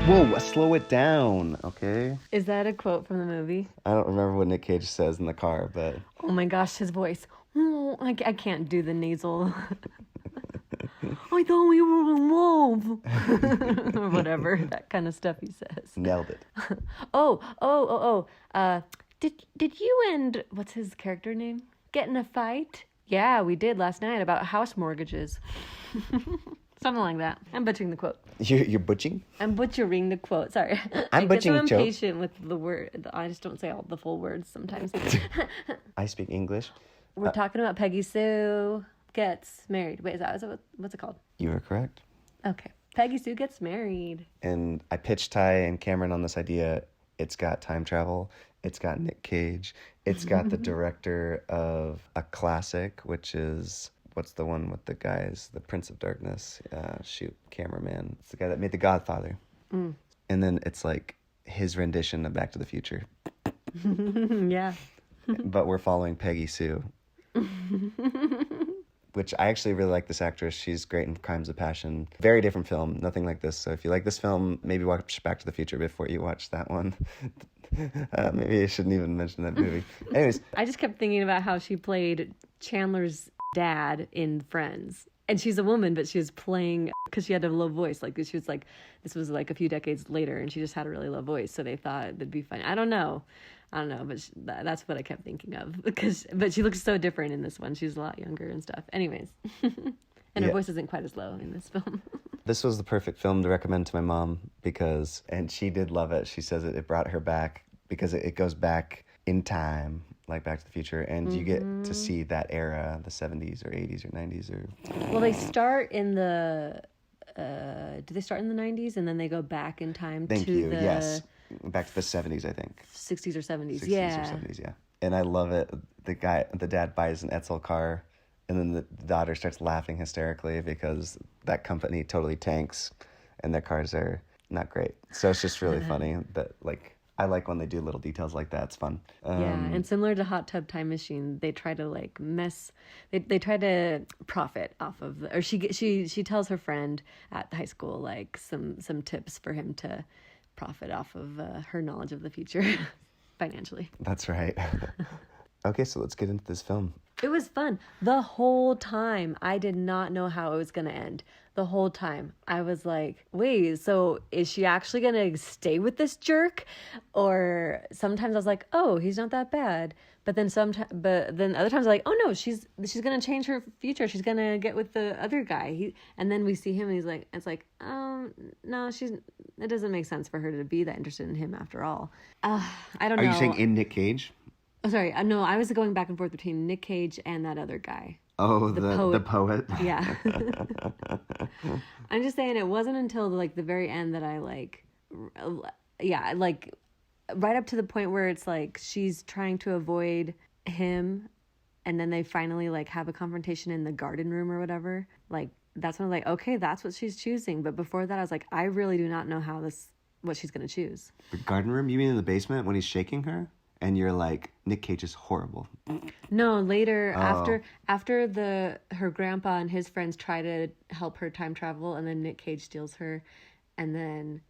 Whoa, slow it down, okay? Is that a quote from the movie? I don't remember what Nick Cage says in the car, but... Oh my gosh, his voice. I can't do the nasal. I thought we were in love. Or whatever, that kind of stuff he says. Nailed it. Did you and, what's his character name? Get in a fight? Yeah, we did last night about house mortgages. Something like that. I'm butchering the quote. You're butching? I'm butchering the quote. Sorry. I'm butchering I'm joke. impatient with the word. I just don't say all the full words sometimes. I speak English. We're talking about Peggy Sue Gets Married. Wait, what's it called? You are correct. Okay. Peggy Sue Gets Married. And I pitched Ty and Cameron on this idea. It's got time travel. It's got Nick Cage. It's got the director of a classic, which is... What's the one with the guys? The Prince of Darkness. Cameraman. It's the guy that made The Godfather. And then it's like his rendition of Back to the Future. Yeah. But we're following Peggy Sue. Which I actually really like this actress. She's great in Crimes of Passion. Very different film. Nothing like this. So if you like this film, maybe watch Back to the Future before you watch that one. Maybe I shouldn't even mention that movie. Anyways. I just kept thinking about how she played Chandler's dad in Friends. And she's a woman, but she was playing, because she had a low voice. Like, she was like, this was like a few decades later, and she just had a really low voice. So they thought it'd be funny. I don't know, but that's what I kept thinking of. But she looks so different in this one. She's a lot younger and stuff. Anyways. And her voice isn't quite as low in this film. This was the perfect film to recommend to my mom and she did love it. She says it brought her back because it goes back in time, like Back to the Future, and you get to see that era, the 70s or 80s or 90s or... Well, they start in the... do they start in the 90s and then they go back in time Thank to you. the... Yes. Back to the 70s, I think. 60s or 70s, 60s yeah. or 70s, yeah. And I love it. The dad buys an Edsel car, and then the daughter starts laughing hysterically because that company totally tanks, and their cars are not great. So it's just really funny that, like... I like when they do little details like that. It's fun. And similar to Hot Tub Time Machine, they try to like they try to profit off of, or she tells her friend at high school like some tips for him to profit off of her knowledge of the future financially. That's right. Okay, so let's get into this film. It was fun. The whole time, I did not know how it was going to end. The whole time. I was like, wait, so is she actually going to stay with this jerk? Or sometimes I was like, oh, he's not that bad. But then other times I'm like, oh no, she's going to change her future. She's going to get with the other guy. And then we see him and he's like, it's like, oh, no, it doesn't make sense for her to be that interested in him after all. I don't know. Are you saying in Nick Cage? Oh, sorry. No, I was going back and forth between Nick Cage and that other guy. Oh, the poet. Yeah. I'm just saying it wasn't until like the very end that I like right up to the point where it's like she's trying to avoid him, and then they finally like have a confrontation in the garden room or whatever. Like that's when I was like, okay, that's what she's choosing. But before that, I was like, I really do not know what she's gonna choose. The garden room? You mean in the basement when he's shaking her? And you're like, Nick Cage is horrible. No, later, after her grandpa and his friends try to help her time travel, and then Nick Cage steals her, and then...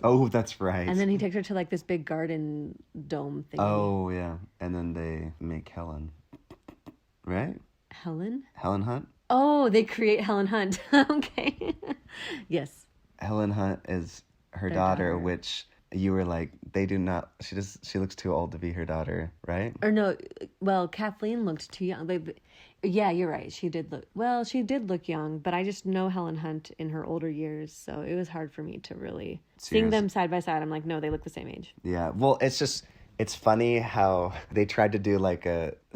oh, that's right. And then he takes her to, like, this big garden dome thing. Oh, yeah. And then they make Helen. Right? Helen? Helen Hunt? Oh, they create Helen Hunt. Okay. Yes. Helen Hunt is her daughter, which... You were like, they do not... She looks too old to be her daughter, right? Or no, well, Kathleen looked too young. Yeah, you're right. She did look young, but I just know Helen Hunt in her older years, so it was hard for me to really... Seeing them side by side, I'm like, no, they look the same age. Yeah, well, it's funny how they tried to do like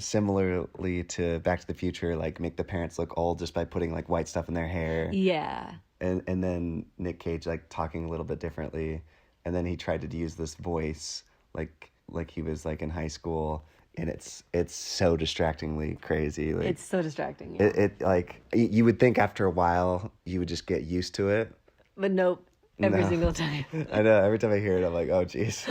similarly to Back to the Future, like make the parents look old just by putting like white stuff in their hair. Yeah. And then Nick Cage like talking a little bit differently. And then he tried to use this voice like he was like in high school, and it's so distractingly crazy. Like, it's so distracting. Yeah. It like you would think after a while you would just get used to it. But nope. every No. single time. I know. Every time I hear it, I'm like, oh, jeez.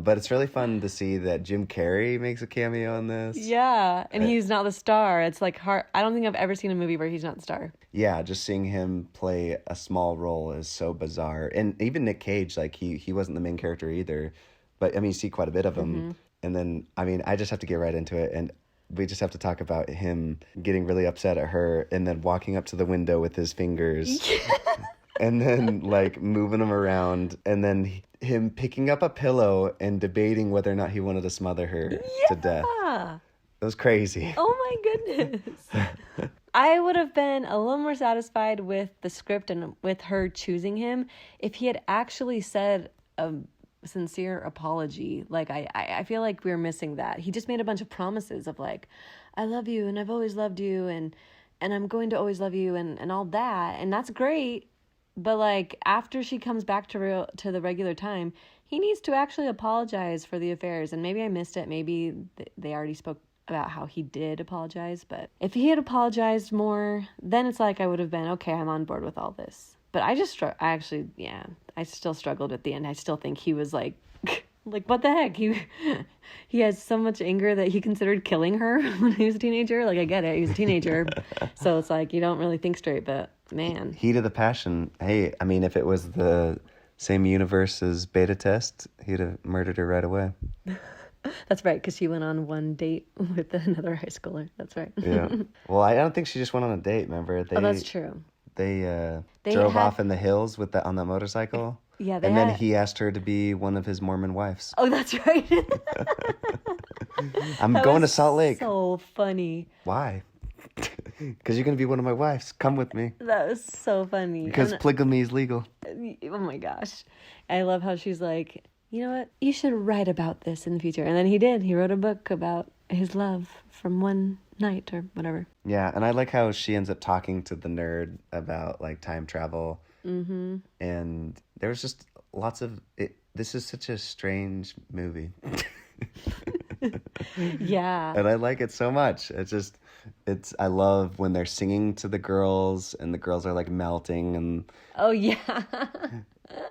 But it's really fun to see that Jim Carrey makes a cameo in this. Yeah, and Uh, he's not the star. It's like hard. I don't think I've ever seen a movie where he's not the star. yeah, just seeing him play a small role is so bizarre. And even Nick Cage, like he wasn't the main character either. But I mean, you see quite a bit of him. Mm-hmm. And then, I mean, I just have to get right into it. And we just have to talk about him getting really upset at her and then walking up to the window with his fingers. And then like moving him around, and then him picking up a pillow and debating whether or not he wanted to smother her to death. Yeah. It was crazy. Oh my goodness. I would have been a little more satisfied with the script and with her choosing him if he had actually said a sincere apology. Like I feel like we're missing that. He just made a bunch of promises of like, I love you and I've always loved you and I'm going to always love you and all that. And that's great. But like after she comes back to the regular time, he needs to actually apologize for the affairs. And maybe I missed it. Maybe they already spoke about how he did apologize. But if he had apologized more, then it's like I would have been, okay, I'm on board with all this. But I still struggled at the end. I still think he was like, like what the heck? He has so much anger that he considered killing her when he was a teenager. Like I get it, he was a teenager, so it's like you don't really think straight. But man, Heat of the passion. Hey, I mean, if it was the same universe as Beta Test, he'd have murdered her right away. that's right, because she went on one date with another high schooler. That's right. Yeah. Well, I don't think she just went on a date. Remember? Oh, that's true. They They drove had- off in the hills on that motorcycle. Yeah, And then he asked her to be one of his Mormon wives. Oh, that's right. I'm That going to was Salt Lake. So funny. Why? Because you're going to be one of my wives. Come with me. That was so funny. Because polygamy is legal. Oh my gosh. I love how she's like, you know what? You should write about this in the future. And then he did. He wrote a book about his love from one night or whatever. Yeah, and I like how she ends up talking to the nerd about like time travel. Mm-hmm. And there was just lots of it. This is such a strange movie. Yeah. And I like it so much. I love when they're singing to the girls and the girls are like melting and Oh yeah.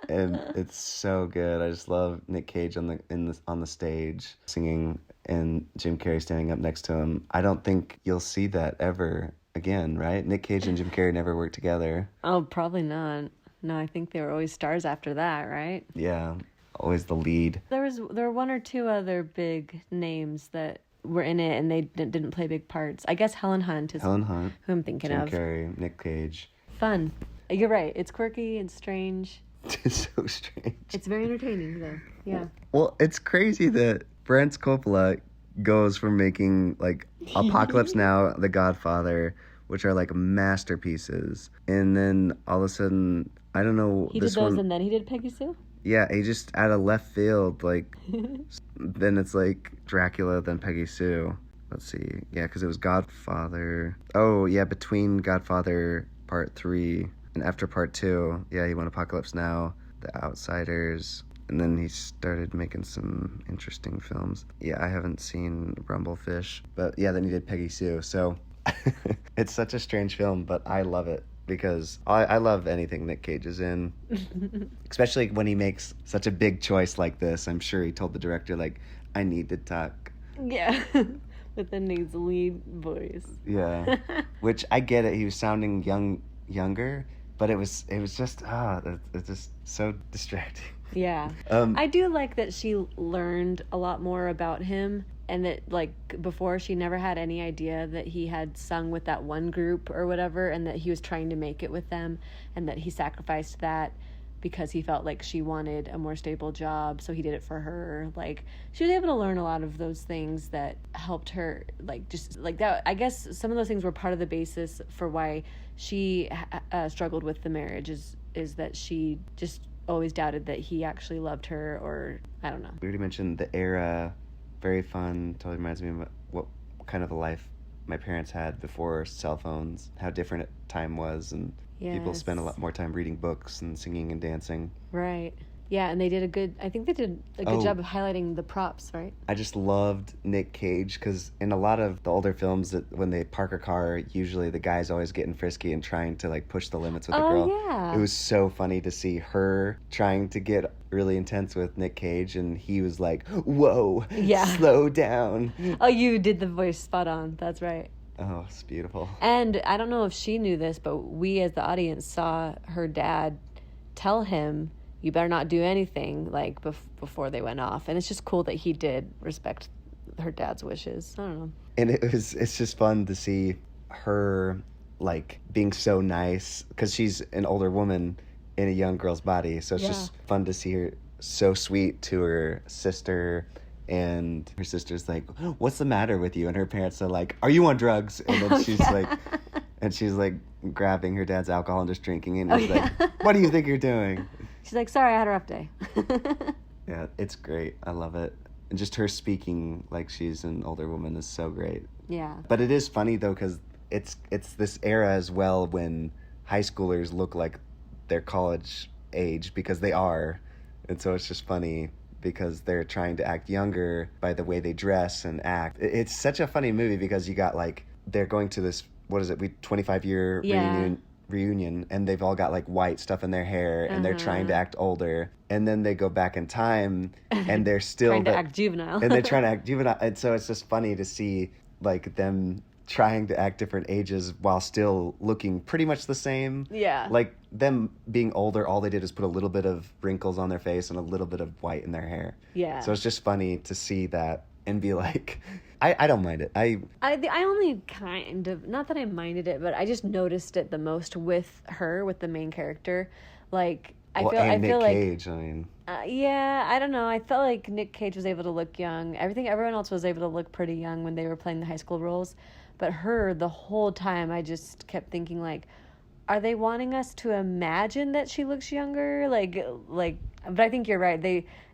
and it's so good. I just love Nick Cage on the stage singing and Jim Carrey standing up next to him. I don't think you'll see that ever again, right? Nick Cage and Jim Carrey never worked together. Oh, probably not. No, I think they were always stars after that, right? Yeah, always the lead. There were one or two other big names that were in it and they didn't play big parts. I guess Helen Hunt is Helen Hunt, who I'm thinking Jim of. Carrey, Nick Cage. Fun. You're right. It's quirky and strange. It's so strange. It's very entertaining though. Yeah. Well, it's crazy that Brent Coppola goes from making like Apocalypse Now, The Godfather, which are like masterpieces, and then all of a sudden, I don't know. He did those and then he did Peggy Sue? Yeah, he just out of left field, like, then it's like Dracula, then Peggy Sue. Let's see. Yeah, because it was Godfather. Oh, yeah, between Godfather Part 3 and after Part 2, yeah, he went Apocalypse Now, The Outsiders, and then he started making some interesting films. Yeah, I haven't seen Rumblefish, but yeah, then he did Peggy Sue. So it's such a strange film, but I love it. Because I love anything Nick Cage is in, especially when he makes such a big choice like this. I'm sure he told the director, like, I need to talk. Yeah. With the nasally voice. Yeah. Which I get it. He was sounding younger, but it was just, it's just so distracting. Yeah. I do like that she learned a lot more about him and that like before she never had any idea that he had sung with that one group or whatever and that he was trying to make it with them and that he sacrificed that because he felt like she wanted a more stable job, so he did it for her. Like she was able to learn a lot of those things that helped her, like just like that. I guess some of those things were part of the basis for why she struggled with the marriage is that she just always doubted that he actually loved her, or I don't know. We already mentioned the era, very fun, totally reminds me of what kind of a life my parents had before cell phones, how different time was, and people spent a lot more time reading books and singing and dancing. Right. Yeah, and I think they did a good Oh. job of highlighting the props, right? I just loved Nick Cage because in a lot of the older films, that when they park a car, usually the guy's always getting frisky and trying to like push the limits with the girl. Yeah. It was so funny to see her trying to get really intense with Nick Cage, and he was like, "Whoa, Yeah. slow down." Oh, you did the voice spot on. That's right. Oh, it's beautiful. And I don't know if she knew this, but we as the audience saw her dad tell him, you better not do anything, like, before they went off. And it's just cool that he did respect her dad's wishes. I don't know. And it's just fun to see her, like, being so nice, because she's an older woman in a young girl's body. So it's just fun to see her so sweet to her sister. And her sister's like, "What's the matter with you?" And her parents are like, "Are you on drugs?" And then she's like grabbing her dad's alcohol and just drinking. And he's like, "What do you think you're doing?" She's like, "Sorry, I had a rough day." Yeah, it's great. I love it. And just her speaking like she's an older woman is so great. Yeah. But it is funny, though, because it's this era as well when high schoolers look like their college age, because they are. And so it's just funny because they're trying to act younger by the way they dress and act. It's such a funny movie because you got, like, they're going to this, 25-year reunion, and they've all got, like, white stuff in their hair, and they're trying to act older. And then they go back in time, and they're still... trying to act juvenile. And they're trying to act juvenile. And so it's just funny to see, like, them trying to act different ages while still looking pretty much the same. Yeah. Like, them being older, all they did is put a little bit of wrinkles on their face and a little bit of white in their hair. Yeah. So it's just funny to see that and be like, I don't mind it. I only kind of, not that I minded it, but I just noticed it the most with her, with the main character. Like, I feel Nick like Cage, I mean. Yeah, I don't know. I felt like Nick Cage was able to look young. Everyone else was able to look pretty young when they were playing the high school roles. But her, the whole time, I just kept thinking, like, are they wanting us to imagine that she looks younger? Like, but I think you're right.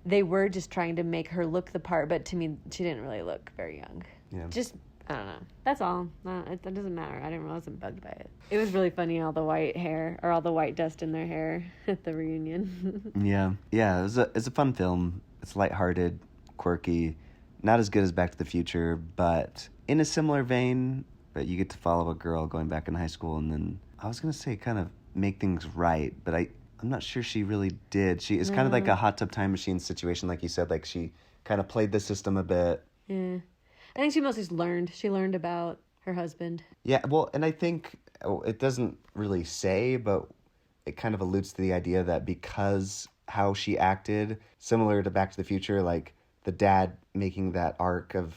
They were just trying to make her look the part, but to me, she didn't really look very young. Yeah. Just, I don't know. That's all. No, it doesn't matter. I wasn't bugged by it. It was really funny, all the white hair, or all the white dust in their hair at the reunion. Yeah. It's a fun film. It's lighthearted, quirky, not as good as Back to the Future, but in a similar vein. But you get to follow a girl going back in high school, and then I was gonna say kind of make things right, but I'm not sure she really did. It's kind of like a Hot Tub Time Machine situation, like you said. Like, she kind of played the system a bit. Yeah. I think she mostly learned. She learned about her husband. Yeah, well, and I think it doesn't really say, but it kind of alludes to the idea that because how she acted, similar to Back to the Future, like the dad making that arc of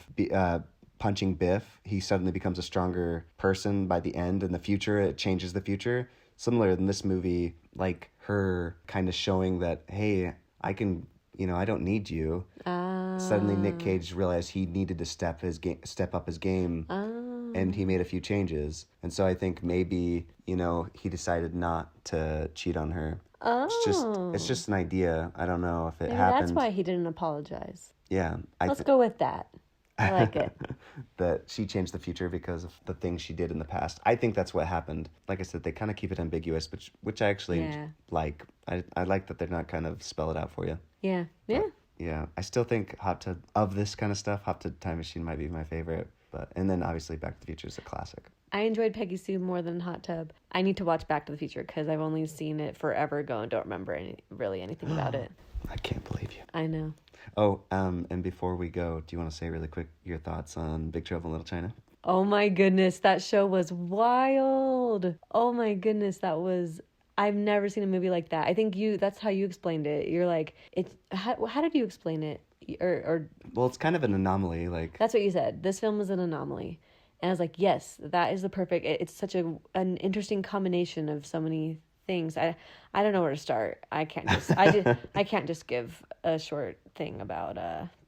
punching Biff, he suddenly becomes a stronger person by the end. In the future, it changes the future. Similar in this movie, like her kind of showing that, hey, I can, I don't need you. Suddenly Nick Cage realized he needed to step up his game, and he made a few changes. And so I think maybe, he decided not to cheat on her. It's just an idea. I don't know if it happened. That's why he didn't apologize. Yeah. Let's go with that. I like it. That she changed the future because of the things she did in the past. I think that's what happened. Like I said, they kind of keep it ambiguous, which I actually like. I like that they're not kind of spell it out for you. Yeah. Yeah. But, yeah. I still think Hot Tub Time Machine might be my favorite. And then obviously Back to the Future is a classic. I enjoyed Peggy Sue more than Hot Tub. I need to watch Back to the Future because I've only seen it forever ago and don't remember anything about it. I can't believe you. I know. Oh, and before we go, do you want to say really quick your thoughts on Big Trouble in Little China? Oh my goodness, that show was wild. Oh my goodness, I've never seen a movie like that. I think that's how you explained it. You're like, how did you explain it? Well, it's kind of an anomaly, like. That's what you said. This film is an anomaly. And I was like, yes, that is the perfect, it's such an interesting combination of so many things. I don't know where to start. I can't just give a short thing about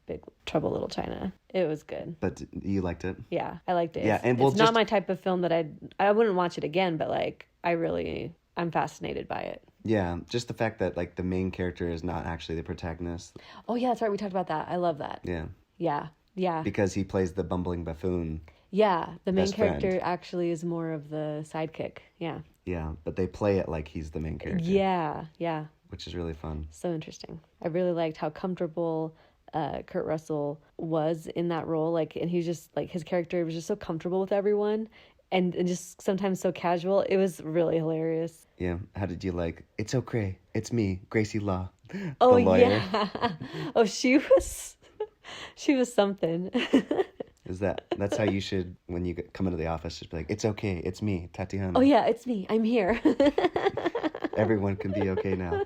Big Trouble Little China. It was good. But you liked it? Yeah, I liked it. Yeah, it's not my type of film that I wouldn't watch it again, but like I'm fascinated by it. Yeah, just the fact that like the main character is not actually the protagonist. Oh yeah, that's right. We talked about that. I love that. Yeah. Yeah. Yeah. Because he plays the bumbling buffoon. Yeah, the main best character friend. actually is more of the sidekick. Yeah. Yeah, but they play it like he's the main character. Yeah, yeah. which is really fun. So interesting. I really liked how comfortable Kurt Russell was in that role. Like, and he was just like, his character was just so comfortable with everyone, and just sometimes so casual. It was really hilarious. Yeah. How did you like, it's okay, it's me, Gracie Law, the Oh lawyer. yeah. Oh, she was something. That's how you should, when you come into the office, just be like, it's okay, it's me, Tatiana. Oh yeah, it's me. I'm here. Everyone can be okay now.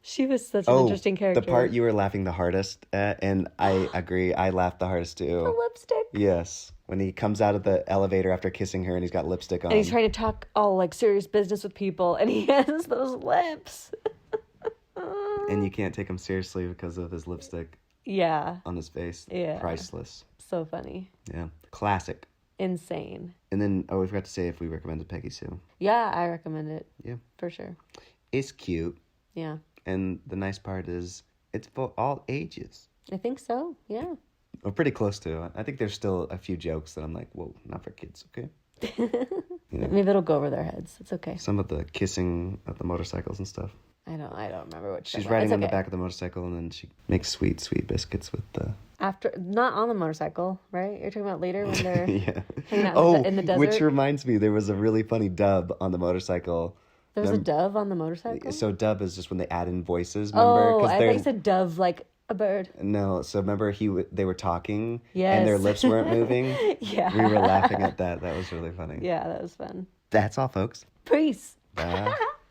She was such an interesting character. The part you were laughing the hardest at, and I agree, I laughed the hardest too. The lipstick. Yes. When he comes out of the elevator after kissing her and he's got lipstick on. And he's trying to talk all like serious business with people, and he has those lips. And you can't take him seriously because of his lipstick. Yeah. On his face. Yeah. Priceless. So funny. Yeah. Classic. Insane. And then, we forgot to say if we recommended Peggy Sue. Yeah, I recommend it. Yeah. For sure. It's cute. Yeah. And the nice part is it's for all ages. I think so. Yeah. We're pretty close to. I think there's still a few jokes that I'm like, whoa, not for kids, okay? Maybe it'll go over their heads. It's okay. Some of the kissing of the motorcycles and stuff. I don't remember what she's riding on the back of the motorcycle, and then she makes sweet biscuits with the... After, not on the motorcycle, right? You're talking about later when they're yeah. hanging out in the desert? Which reminds me, there was a really funny dub on the motorcycle. There was a dove on the motorcycle? So dub is just when they add in voices, remember? Oh, I thought you said dove like a bird. No, so remember they were talking, yes. and their lips weren't moving? Yeah. We were laughing at that. That was really funny. Yeah, that was fun. That's all, folks. Peace. Bye.